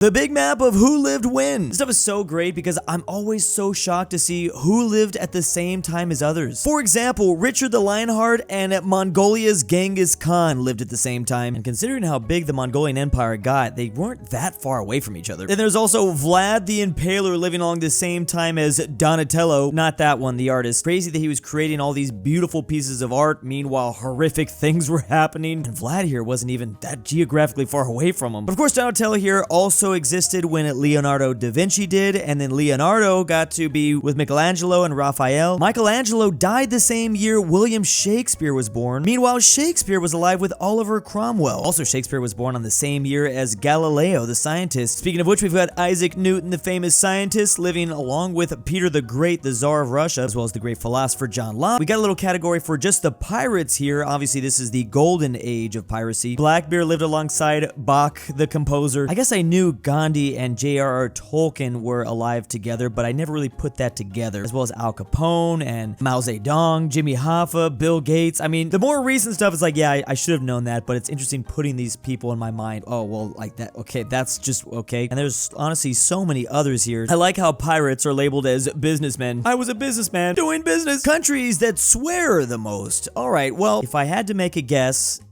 The big map of who lived when. This stuff is so great because I'm always so shocked to see who lived at the same time as others. For example, Richard the Lionheart and Mongolia's Genghis Khan lived at the same time. And considering how big the Mongolian Empire got, they weren't that far away from each other. Then there's also Vlad the Impaler living along the same time as Donatello. Not that one, the artist. Crazy that he was creating all these beautiful pieces of art, meanwhile horrific things were happening. And Vlad here wasn't even that geographically far away from him. But of course, Donatello here also existed when Leonardo da Vinci did, and then Leonardo got to be with Michelangelo and Raphael. Michelangelo died the same year William Shakespeare was born. Meanwhile, Shakespeare was alive with Oliver Cromwell. Also, Shakespeare was born on the same year as Galileo, the scientist. Speaking of which, we've got Isaac Newton, the famous scientist, living along with Peter the Great, the Tsar of Russia, as well as the great philosopher John Locke. We got a little category for just the pirates here. Obviously, this is the golden age of piracy. Blackbeard lived alongside Bach, the composer. I guess I knew Gandhi and J.R.R. Tolkien were alive together, but I never really put that together. As well as Al Capone and Mao Zedong, Jimmy Hoffa, Bill Gates. I mean, the more recent stuff is like, yeah, I should have known that, but it's interesting putting these people in my mind. Oh, well, like that. Okay, that's just okay. And there's honestly so many others here. I like how pirates are labeled as businessmen. I was a businessman doing business. Countries that swear the most. All right, well, if I had to make a guess,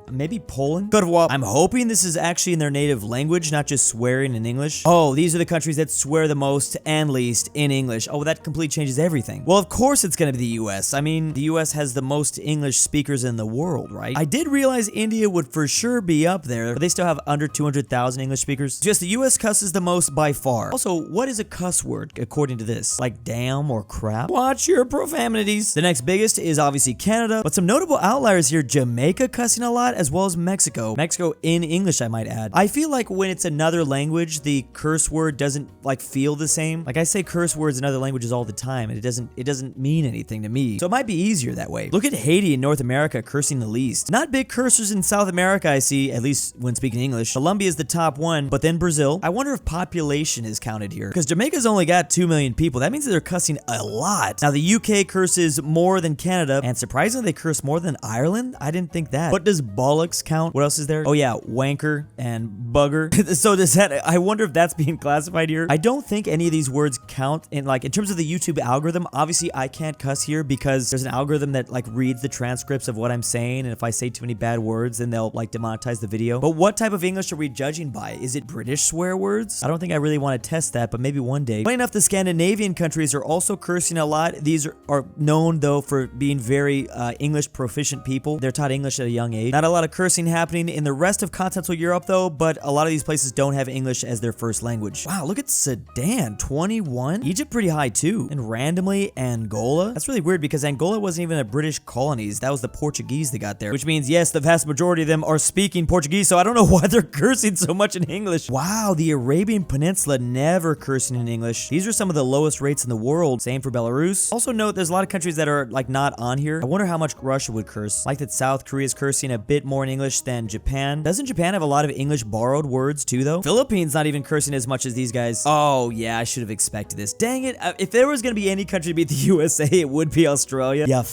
maybe Poland? Good. Well, I'm hoping this is actually in their native language, not just swearing in English. Oh, these are the countries that swear the most and least in English. Oh, well, that completely changes everything. Well, of course it's gonna be the US. I mean, the US has the most English speakers in the world, right? I did realize India would for sure be up there, but they still have under 200,000 English speakers. Just the US cusses the most by far. Also, what is a cuss word according to this? Like damn or crap? Watch your profanities. The next biggest is obviously Canada, but some notable outliers here: Jamaica cussing a lot, as well as Mexico. Mexico in English, I might add. I feel like when it's another language, the curse word doesn't like feel the same. Like I say curse words in other languages all the time, and it doesn't mean anything to me. So it might be easier that way. Look at Haiti in North America cursing the least. Not big cursors in South America, I see, at least when speaking English. Colombia is the top one, but then Brazil. I wonder if population is counted here, because Jamaica's only got 2 million people. That means that they're cussing a lot. Now the UK curses more than Canada, and surprisingly they curse more than Ireland. I didn't think that. What does bollocks count? What else is there? Oh yeah, wanker and bugger. So does that, I wonder if that's being classified here. I don't think any of these words count in terms of the YouTube algorithm. Obviously I can't cuss here because there's an algorithm that like reads the transcripts of what I'm saying, and if I say too many bad words, then they'll like demonetize the video. But what type of English are we judging by? Is it British swear words? I don't think I really want to test that, but maybe one day. Funny enough, the Scandinavian countries are also cursing a lot. These are known though for being very English proficient people. They're taught English at a young age. Not a lot of cursing happening in the rest of continental Europe though, but a lot of these places don't have English as their first language. Wow, look at Sudan, 21. Egypt pretty high too. And randomly Angola. That's really weird because Angola wasn't even a British colonies. That was the Portuguese that got there, which means yes, the vast majority of them are speaking Portuguese, so I don't know why they're cursing so much in English. Wow, the Arabian Peninsula never cursing in English. These are some of the lowest rates in the world. Same for Belarus. Also note there's a lot of countries that are like not on here. I wonder how much Russia would curse. Like that South Korea's cursing a bit more in English than Japan. Doesn't Japan have a lot of English borrowed words too though? Philippines not even cursing as much as these guys. Oh yeah, I should have expected this. Dang it. If there was gonna be any country to beat the USA, it would be Australia. Yeah,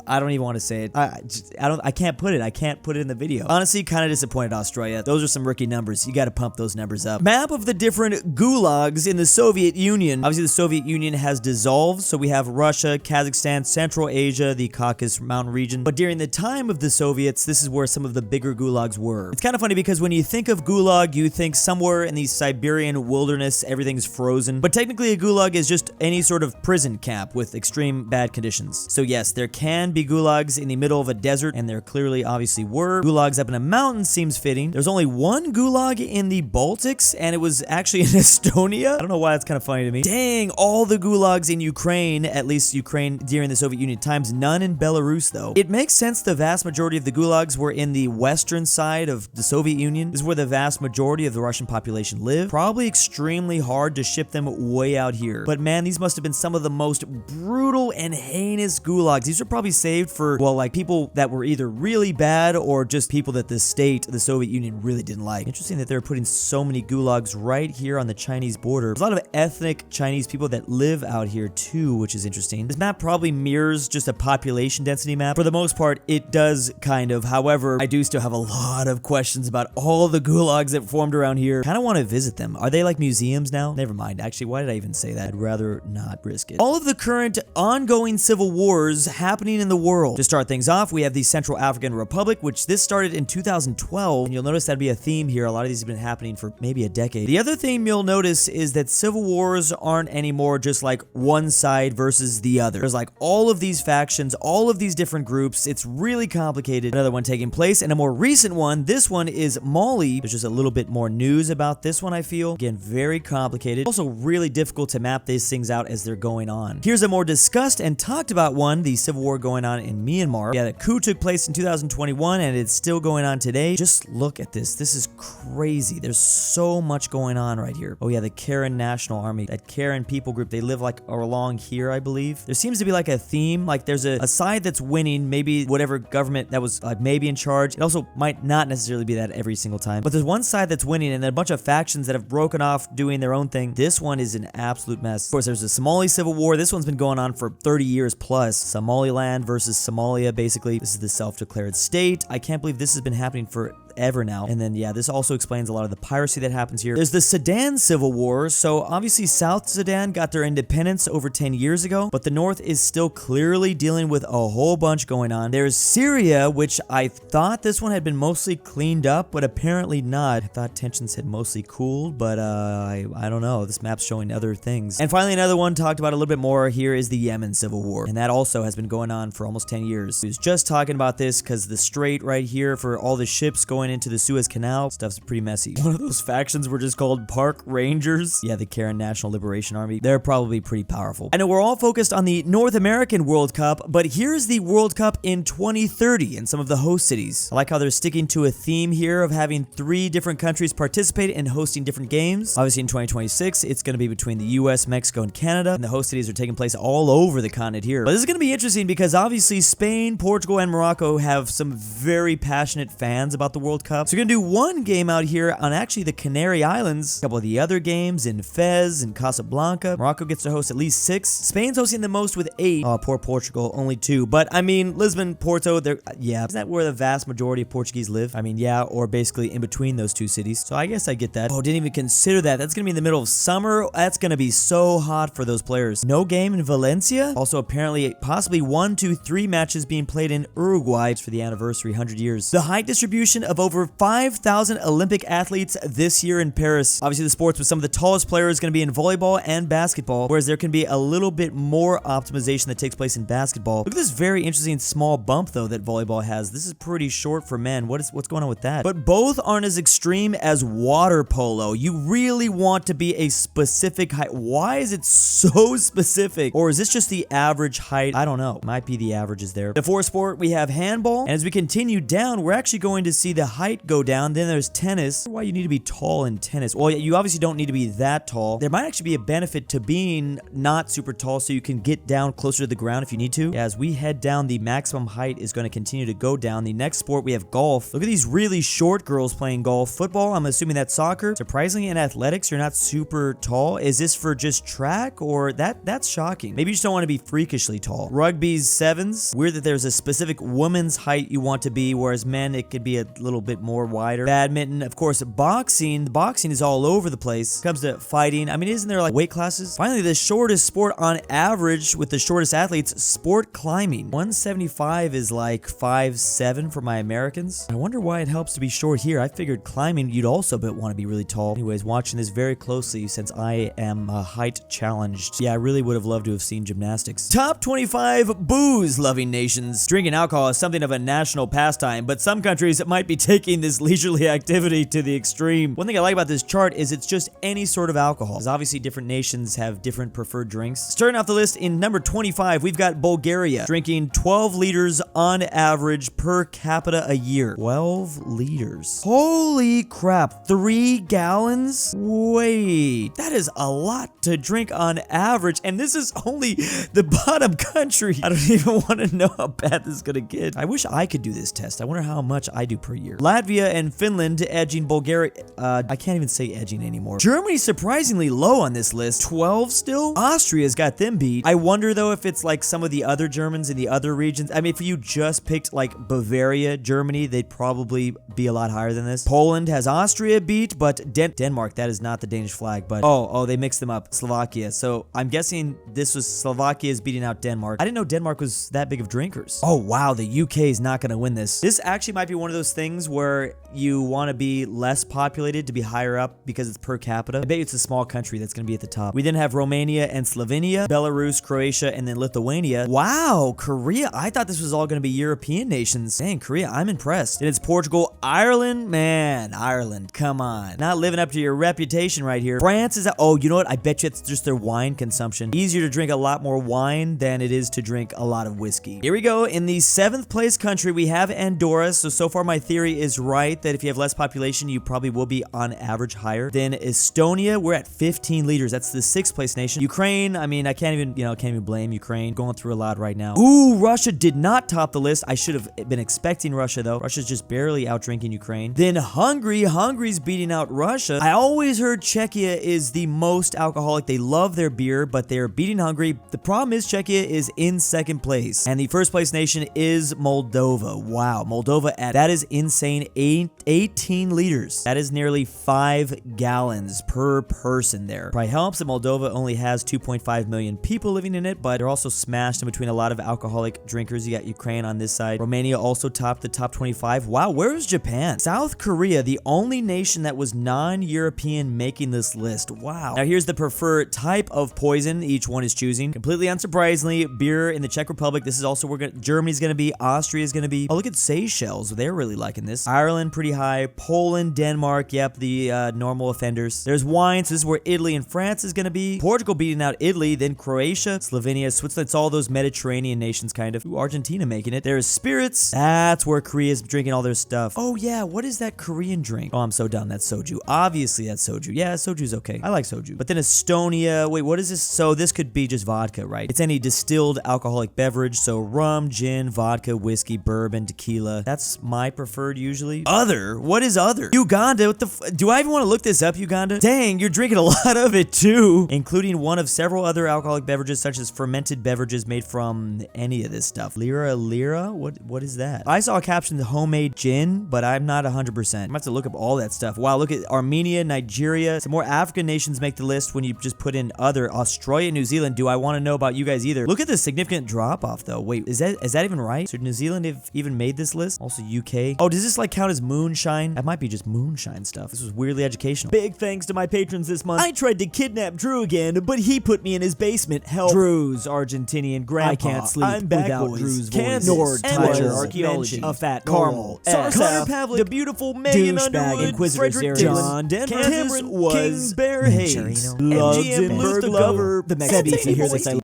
I don't even want to say it. I can't put it. I can't put it in the video. Honestly, kind of disappointed Australia. Those are some rookie numbers. You got to pump those numbers up. Map of the different gulags in the Soviet Union. Obviously, the Soviet Union has dissolved, so we have Russia, Kazakhstan, Central Asia, the Caucasus Mountain region. But during the time of the Soviets, this is where some of the bigger gulags were. It's kind of funny because when you think of gulag, you think somewhere in the Siberian wilderness, everything's frozen. But technically, a gulag is just any sort of prison camp with extreme bad conditions. So yes, there can be gulags in the middle of a desert, and there clearly obviously were. Gulags up in a mountain seems fitting. There's only one gulag in the Baltics, and it was actually in Estonia. I don't know why that's kind of funny to me. Dang, all the gulags in Ukraine, at least Ukraine during the Soviet Union times, none in Belarus though. It makes sense the vast majority of the gulags were in the western side of the Soviet Union. This is where the vast majority of the Russian population lived. Probably extremely hard to ship them way out here. But man, these must have been some of the most brutal and heinous gulags. These are probably saved for, well, like people that were either really bad or just people that the state, the Soviet Union, really didn't like. Interesting that they're putting so many gulags right here on the Chinese border. There's a lot of ethnic Chinese people that live out here too, which is interesting. This map probably mirrors just a population density map. For the most part, it does kind of. However, I do still have a lot of questions about all the gulags that formed around here. Kind of want to visit them. Are they like museums now? Never mind. Actually, why did I even say that? I'd rather not risk it. All of the current ongoing civil wars happening in the world. To start things off, we have the Central African Republic, which this started in 2012. And you'll notice that'd be a theme here. A lot of these have been happening for maybe a decade. The other theme you'll notice is that civil wars aren't anymore just like one side versus the other. There's like all of these factions, all of these different groups. It's really complicated. Another one taking place, and a more recent one. This one is Mali. There's just a little bit more news about this one, I feel. Again, very complicated. Also really difficult to map these things out as they're going on. Here's a more discussed and talked about one, the civil war going on in Myanmar. Yeah, the coup took place in 2021 and it's still going on today. Just look at this. This is crazy. There's so much going on right here. Oh yeah, the Karen National Army, that Karen people group, they live like along here, I believe. There seems to be like a theme, like there's a side that's winning, maybe whatever government that was maybe in charge. It also might not necessarily be that every single time, but there's one side that's winning and then a bunch of factions that have broken off doing their own thing. This one is an absolute mess. Of course, there's a Somali civil war. This one's been going on for 30 years plus. Somaliland versus Somalia, basically. This is the self-declared state. I can't believe this has been happening for ever now. And then yeah, this also explains a lot of the piracy that happens here. There's the Sudan Civil War. So obviously South Sudan got their independence over 10 years ago, but the North is still clearly dealing with a whole bunch going on. There's Syria, which I thought this one had been mostly cleaned up, but apparently not. I thought tensions had mostly cooled, but I don't know. This map's showing other things. And finally, another one talked about a little bit more here is the Yemen Civil War. And that also has been going on for almost 10 years. I was just talking about this because the strait right here for all the ships going into the Suez Canal, stuff's pretty messy. One of those factions were just called Park Rangers. Yeah, the Karen National Liberation Army. They're probably pretty powerful. I know we're all focused on the North American World Cup, but here's the World Cup in 2030 in some of the host cities. I like how they're sticking to a theme here of having 3 different countries participate and hosting different games. Obviously in 2026, it's going to be between the US, Mexico, and Canada, and the host cities are taking place all over the continent here. But this is going to be interesting because obviously Spain, Portugal, and Morocco have some very passionate fans about the World Cup. So we're going to do one game out here on actually the Canary Islands. A couple of the other games in Fez and Casablanca. Morocco gets to host at least 6. Spain's hosting the most with 8. Oh, poor Portugal, only 2. But I mean, Lisbon, Porto, they're, yeah. Isn't that where the vast majority of Portuguese live? I mean, yeah, or basically in between those 2 cities. So I guess I get that. Oh, didn't even consider that. That's going to be in the middle of summer. That's going to be so hot for those players. No game in Valencia. Also, apparently, possibly 1, 2, 3 matches being played in Uruguay for the anniversary, 100 years. The height distribution of over 5,000 Olympic athletes this year in Paris. Obviously, the sports with some of the tallest players going to be in volleyball and basketball, whereas there can be a little bit more optimization that takes place in basketball. Look at this very interesting small bump, though, that volleyball has. This is pretty short for men. What's going on with that? But both aren't as extreme as water polo. You really want to be a specific height. Why is it so specific? Or is this just the average height? I don't know. Might be the averages there. The fourth sport, we have handball. And as we continue down, we're actually going to see the height go down. Then there's tennis. Why you need to be tall in tennis? Well, you obviously don't need to be that tall. There might actually be a benefit to being not super tall so you can get down closer to the ground if you need to. As we head down, the maximum height is going to continue to go down. The next sport, we have golf. Look at these really short girls playing golf. Football, I'm assuming that's soccer. Surprisingly, in athletics, you're not super tall. Is this for just track or that's shocking? Maybe you just don't want to be freakishly tall. Rugby's 7s. Weird that there's a specific woman's height you want to be, whereas men, it could be a little bit more wider. Badminton, of course, boxing. Boxing is all over the place. When it comes to fighting, I mean, isn't there like weight classes? Finally, the shortest sport on average with the shortest athletes, sport climbing. 175 is like 5'7" for my Americans. I wonder why it helps to be short here. I figured climbing, you'd also want to be really tall. Anyways, watching this very closely since I am height challenged. Yeah, I really would have loved to have seen gymnastics. Top 25 booze-loving nations. Drinking alcohol is something of a national pastime, but some countries might be taking this leisurely activity to the extreme. One thing I like about this chart is it's just any sort of alcohol, because obviously different nations have different preferred drinks. Starting off the list in number 25, we've got Bulgaria, drinking 12 liters on average per capita a year. 12 liters. Holy crap, 3 gallons? Wait, that is a lot to drink on average, and this is only the bottom country. I don't even want to know how bad this is gonna get. I wish I could do this test. I wonder how much I do per year. here. Latvia and Finland edging Bulgaria. I can't even say edging anymore. Germany's surprisingly low on this list. 12 still? Austria's got them beat. I wonder though if it's like some of the other Germans in the other regions. I mean, if you just picked like Bavaria, Germany, they'd probably be a lot higher than this. Poland has Austria beat, but Denmark, that is not the Danish flag, but oh, they mixed them up. Slovakia. So I'm guessing this was Slovakia is beating out Denmark. I didn't know Denmark was that big of drinkers. Oh wow, the UK is not going to win this. This actually might be one of those things where you want to be less populated to be higher up because it's per capita. I bet you it's a small country that's going to be at the top. We then have Romania and Slovenia, Belarus, Croatia, and then Lithuania. Wow, Korea. I thought this was all going to be European nations. Dang, Korea, I'm impressed. And it's Portugal, Ireland. Man, Ireland, come on. Not living up to your reputation right here. France is, oh, you know what? I bet you it's just their wine consumption. Easier to drink a lot more wine than it is to drink a lot of whiskey. Here we go. In the 7th place country, we have Andorra. So far my theory is right that if you have less population, you probably will be on average higher. Then Estonia, we're at 15 liters. That's the 6th place nation. Ukraine, I mean, I can't even blame Ukraine. Going through a lot right now. Ooh, Russia did not top the list. I should have been expecting Russia though. Russia's just barely out drinking Ukraine. Then Hungary's beating out Russia. I always heard Czechia is the most alcoholic. They love their beer, but they're beating Hungary. The problem is Czechia is in 2nd place. And the 1st place nation is Moldova. Wow, Moldova that is insane. 18 liters. That is nearly 5 gallons per person there. Probably helps that Moldova only has 2.5 million people living in it, but they're also smashed in between a lot of alcoholic drinkers. You got Ukraine on this side. Romania also topped the top 25. Wow, where was Japan? South Korea, the only nation that was non-European making this list. Wow. Now here's the preferred type of poison each one is choosing. Completely unsurprisingly, beer in the Czech Republic. This is also where Germany's going to be. Austria is going to be. Oh, look at Seychelles. They're really liking this. Ireland, pretty high. Poland, Denmark. Yep, the normal offenders. There's wine. So this is where Italy and France is going to be. Portugal beating out Italy. Then Croatia, Slovenia, Switzerland. It's all those Mediterranean nations kind of. Ooh, Argentina making it. There's spirits. That's where Korea's drinking all their stuff. Oh yeah, what is that Korean drink? Oh, I'm so dumb. That's soju. Obviously that's soju. Yeah, soju's okay. I like soju. But then Estonia. Wait, what is this? So this could be just vodka, right? It's any distilled alcoholic beverage. So rum, gin, vodka, whiskey, bourbon, tequila. That's my preferred usually. Other? What is other? Uganda? What the do I even want to look this up, Uganda? Dang, you're drinking a lot of it too. Including one of several other alcoholic beverages such as fermented beverages made from any of this stuff. Lira? What is that? I saw a caption homemade gin, but I'm not 100%. I'm gonna have to look up all that stuff. Wow, look at Armenia, Nigeria. Some more African nations make the list when you just put in other. Australia, New Zealand. Do I want to know about you guys either? Look at the significant drop off though. Wait, is that even right? So New Zealand have even made this list? Also UK. Oh, does this like count as moonshine? That might be just moonshine stuff. This was weirdly educational. Big thanks to my patrons this month. I tried to kidnap Drew again, but he put me in his basement. Help. Drew's Argentinian Grandpa. I can't sleep without Drew's voice. Nord, Tiger, Archaeology, aPhatNarwhal, Carmel, Sarsath, Pavlik, DaBeautiful-MEGAN-Underwood, Fredrik Tibblin, JohnDenver, KansasWasMentioned, KingBearHaze, Mgmluthegoat, the sebby. If you hear this,